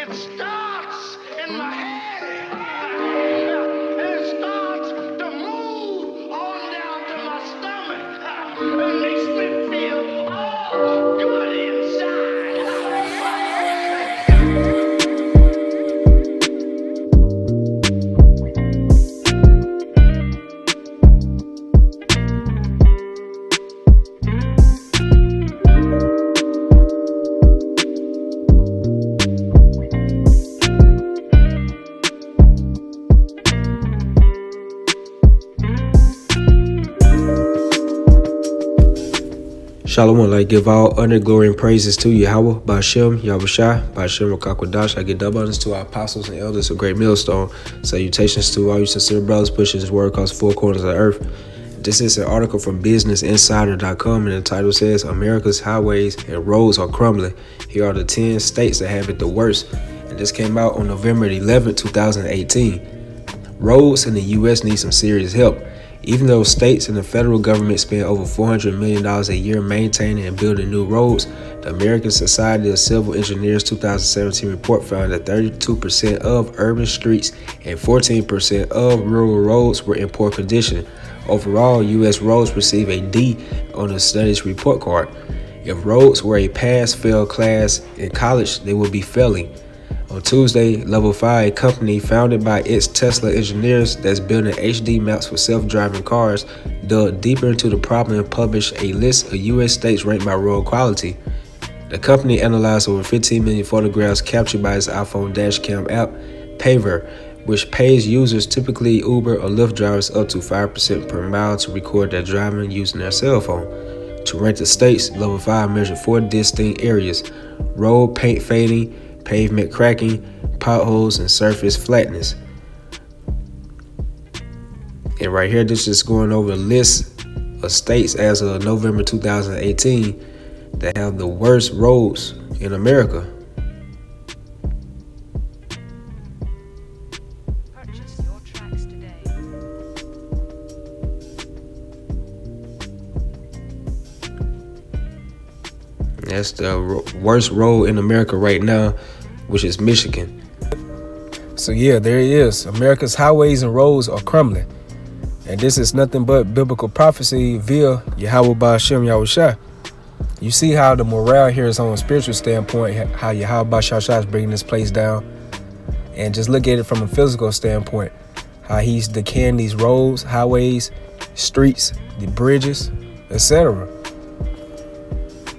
It starts in my head. And it starts to move on down to my stomach. It makes me feel all good inside. Shalom, I give all honor, glory, and praises to YAHAWAH BAHASHam YAHAWASHI, BAHASHam Rakakwadash. I give double honors to our apostles and elders of Great Millstone. Salutations to all you sincere brothers pushing this word across four corners of the earth. This is an article from BusinessInsider.com, and the title says, America's highways and roads are crumbling. Here are the 10 states that have it the worst. And this came out on November 11, 2018. Roads in the U.S. need some serious help. Even though states and the federal government spend over $400 million a year maintaining and building new roads, the American Society of Civil Engineers 2017 report found that 32% of urban streets and 14% of rural roads were in poor condition. Overall, U.S. roads receive a D on the study's report card. If roads were a pass-fail class in college, they would be failing. On Tuesday, Level 5, a company founded by ex-Tesla engineers that's building HD maps for self-driving cars, dug deeper into the problem and published a list of U.S. states ranked by road quality. The company analyzed over 15 million photographs captured by its iPhone dashcam app, Paver, which pays users, typically Uber or Lyft drivers, up to 5% per mile to record their driving using their cell phone. To rank the states, Level 5 measured 4 distinct areas: road paint fading, pavement cracking, potholes, and surface flatness. And right here, this is going over a list of states as of November 2018 that have the worst roads in America. Purchase your tracks today. That's the worst road in America right now, which is Michigan. So yeah, there it is. America's highways and roads are crumbling. And this is nothing but biblical prophecy via YAHAWAH BAHASHam YAHAWASHI. You see how the morale here is on a spiritual standpoint, how YAHAWAH BAHASHam is bringing this place down. And just look at it from a physical standpoint, how he's decaying these roads, highways, streets, the bridges, etc.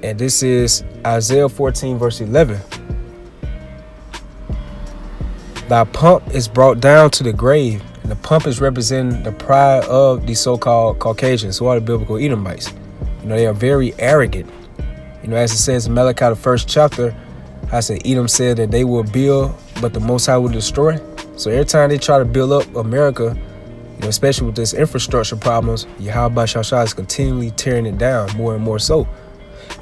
And this is Isaiah 14, verse 11. Thy pomp is brought down to the grave, and the pomp is representing the pride of the so-called Caucasians, who are the biblical Edomites. They are very arrogant. As it says in Malachi, the first chapter, I said Edom said that they will build, but the Most High will destroy. So every time they try to build up America, especially with this infrastructure problems, YAHAWAH BAHASHam is continually tearing it down more and more so.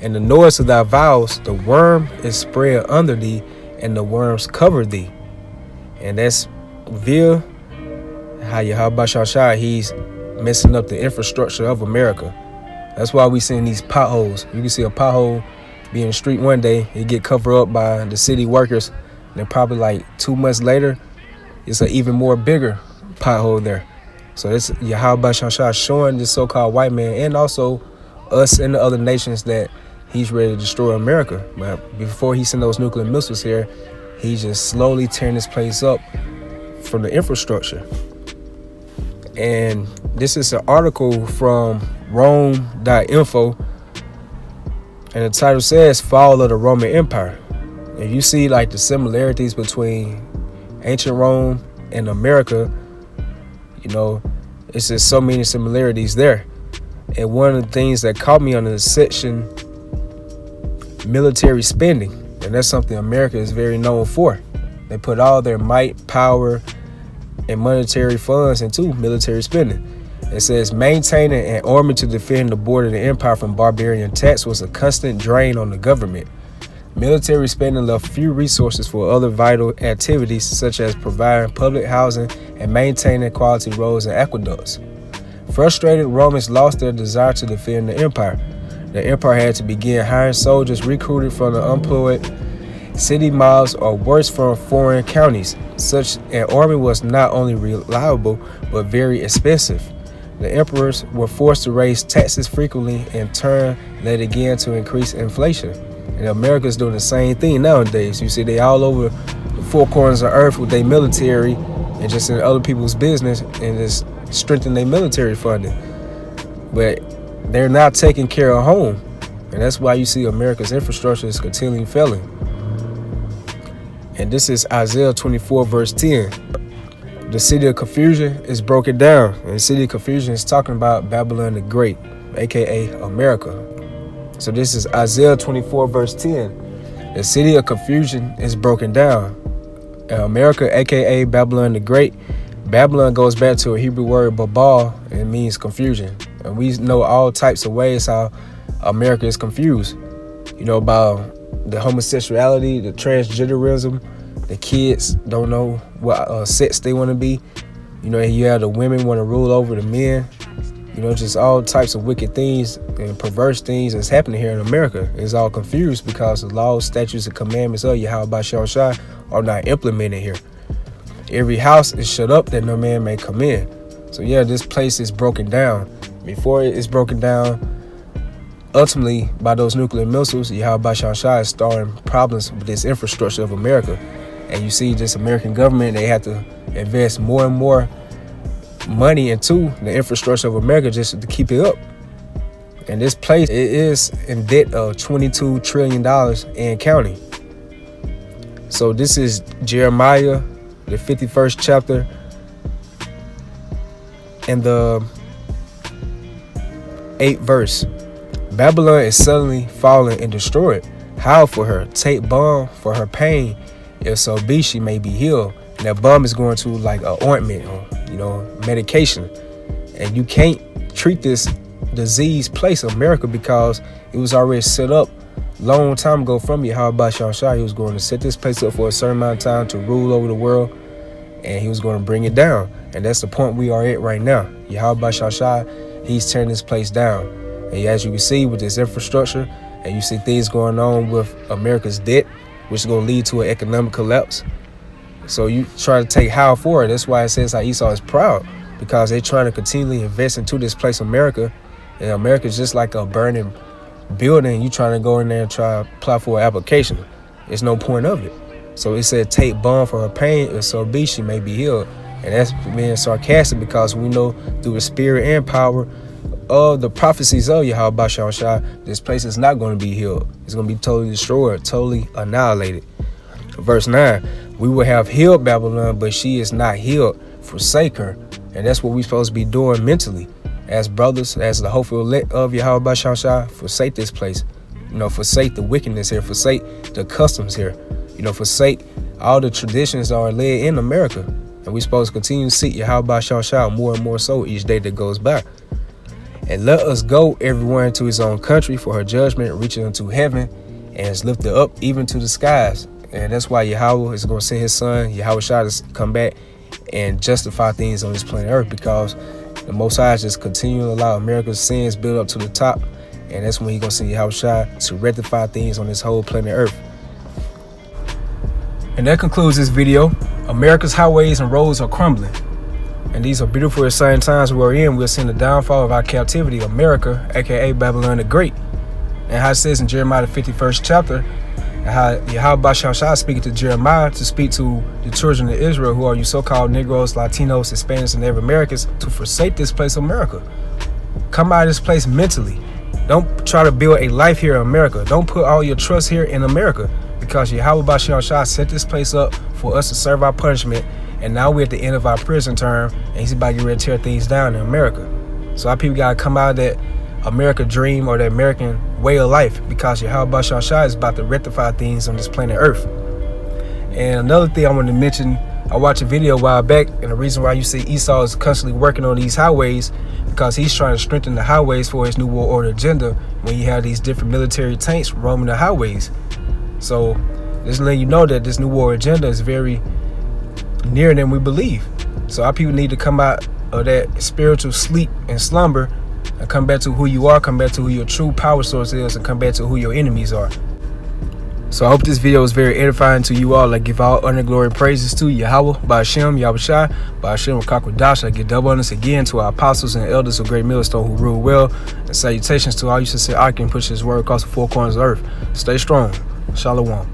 And the noise of thy vows, the worm is spread under thee, and the worms cover thee. And that's via how YAHAWAH BAHASHam, he's messing up the infrastructure of America. That's why we seeing these potholes. You can see a pothole be in the street one day, it get covered up by the city workers, and then probably like 2 months later, it's an even more bigger pothole there. So it's YAHAWAH BAHASHam showing this so-called white man and also us and the other nations that he's ready to destroy America. But before he sent those nuclear missiles here, he's just slowly tearing this place up from the infrastructure. And this is an article from Rome.info, and the title says Fall of the Roman Empire. And you see like the similarities between ancient Rome and America. It's just so many similarities there. And one of the things that caught me on the section, military spending, and that's something America is very known for. They put all their might, power, and monetary funds into military spending. It says maintaining an army to defend the border of the empire from barbarian attacks was a constant drain on the government. Military spending left few resources for other vital activities such as providing public housing and maintaining quality roads and aqueducts. Frustrated Romans lost their desire to defend the empire. The empire had to begin hiring soldiers recruited from the unemployed City mobs are worse from foreign counties. Such an army was not only reliable, but very expensive. The emperors were forced to raise taxes frequently, in turn led again to increase inflation. And America's doing the same thing nowadays. You see, they all over the four corners of earth with their military and just in other people's business and just strengthen their military funding. But they're not taking care of home. And that's why you see America's infrastructure is continually failing. And this is Isaiah 24 verse 10. The city of confusion is broken down. And the city of confusion is talking about Babylon the Great, aka America. So this is Isaiah 24 verse 10. The city of confusion is broken down. America, aka Babylon the Great. Babylon goes back to a Hebrew word babal, and it means confusion. And we know all types of ways how America is confused. You know, about the homosexuality, the transgenderism, the kids don't know what sex they want to be. You know, you have the women want to rule over the men. You know, just all types of wicked things and perverse things that's happening here in America. It's all confused because the laws, statutes, and commandments of YAHAWAH BAHASHAM YAHAWASHI are not implemented here. Every house is shut up that no man may come in. So yeah, this place is broken down. Before it is broken down, ultimately, by those nuclear missiles, YAHAWAH BAHASHAM YAHAWASHI is starting problems with this infrastructure of America. And you see this American government, they have to invest more and more money into the infrastructure of America just to keep it up. And this place, it is in debt of $22 trillion and counting. So this is Jeremiah, the 51st chapter, and the 8th verse. Babylon is suddenly fallen and destroyed. Howl for her, take balm for her pain, if so be she may be healed. And that balm is going to like an ointment or, you know, medication. And you can't treat this disease place, America, because it was already set up long time ago from YAHAWAH BAHASHAM YAHAWASHI. He was going to set this place up for a certain amount of time to rule over the world, and he was going to bring it down. And that's the point we are at right now. YAHAWAH BAHASHAM YAHAWASHI, he's tearing this place down. And as you can see with this infrastructure, and you see things going on with America's debt, which is going to lead to an economic collapse. So you try to take how for it. That's why it says how Esau is proud, because they're trying to continually invest into this place, America. And America is just like a burning building. You trying to go in there and try to apply for an application. There's no point of it. So it said, take balm for her pain, if so be she may be healed. And that's being sarcastic because we know through the spirit and power of the prophecies of YAHAWAH BAHASHAM YAHAWASHI, this place is not going to be healed. It's going to be totally destroyed, totally annihilated. Verse 9, we will have healed Babylon, but she is not healed. Forsake her. And that's what we're supposed to be doing mentally. As brothers, as the hopeful elect of YAHAWAH BAHASHAM YAHAWASHI, forsake this place. You know, forsake the wickedness here. Forsake the customs here. You know, forsake all the traditions that are led in America. And we're supposed to continue to seek YAHAWAH BAHASHAM YAHAWASHI more and more so each day that goes by. And let us go everyone to his own country, for her judgment reaching unto heaven and is lifted up even to the skies. And that's why Yahweh is going to send his son, YAHAWASHI, to come back and justify things on this planet Earth, because the Most High is just continuing to allow America's sins build up to the top. And that's when he's going to send YAHAWASHI to rectify things on this whole planet Earth. And that concludes this video. America's highways and roads are crumbling. And these are beautiful exciting times we're in. We're seeing the downfall of our captivity, America, aka Babylon the Great. And how it says in Jeremiah the 51st chapter, and how YAHAWAH BAHASHAM YAHAWASHI speaking to Jeremiah to speak to the children of Israel, who are you so-called Negroes, Latinos, Hispanics, and Native Americans, to forsake this place, America. Come out of this place mentally. Don't try to build a life here in America. Don't put all your trust here in America, because YAHAWAH BAHASHAM YAHAWASHI set this place up for us to serve our punishment. And now we're at the end of our prison term, and he's about to get ready to tear things down in America. So our people got to come out of that America dream or the American way of life, because YAHAWAH BAHASHAM YAHAWASHI is about to rectify things on this planet Earth. And another thing I want to mention, I watched a video a while back, and the reason why you see Esau is constantly working on these highways, because he's trying to strengthen the highways for his New World Order agenda when you have these different military tanks roaming the highways. So just letting you know that this New World agenda is very nearer than we believe. So our people need to come out of that spiritual sleep and slumber and come back to who you are, come back to who your true power source is, and come back to who your enemies are. So I hope this video is very edifying to you all. I give all honor, glory, and praises to YAHAWAH BAHASHam YAHAWASHI, BAHASHam Rakakwadash. I give double honors again to our apostles and elders of Great Millstone who rule well. And salutations to all you sincere occupants pushing his word across the four corners of the earth. Stay strong. Shalom.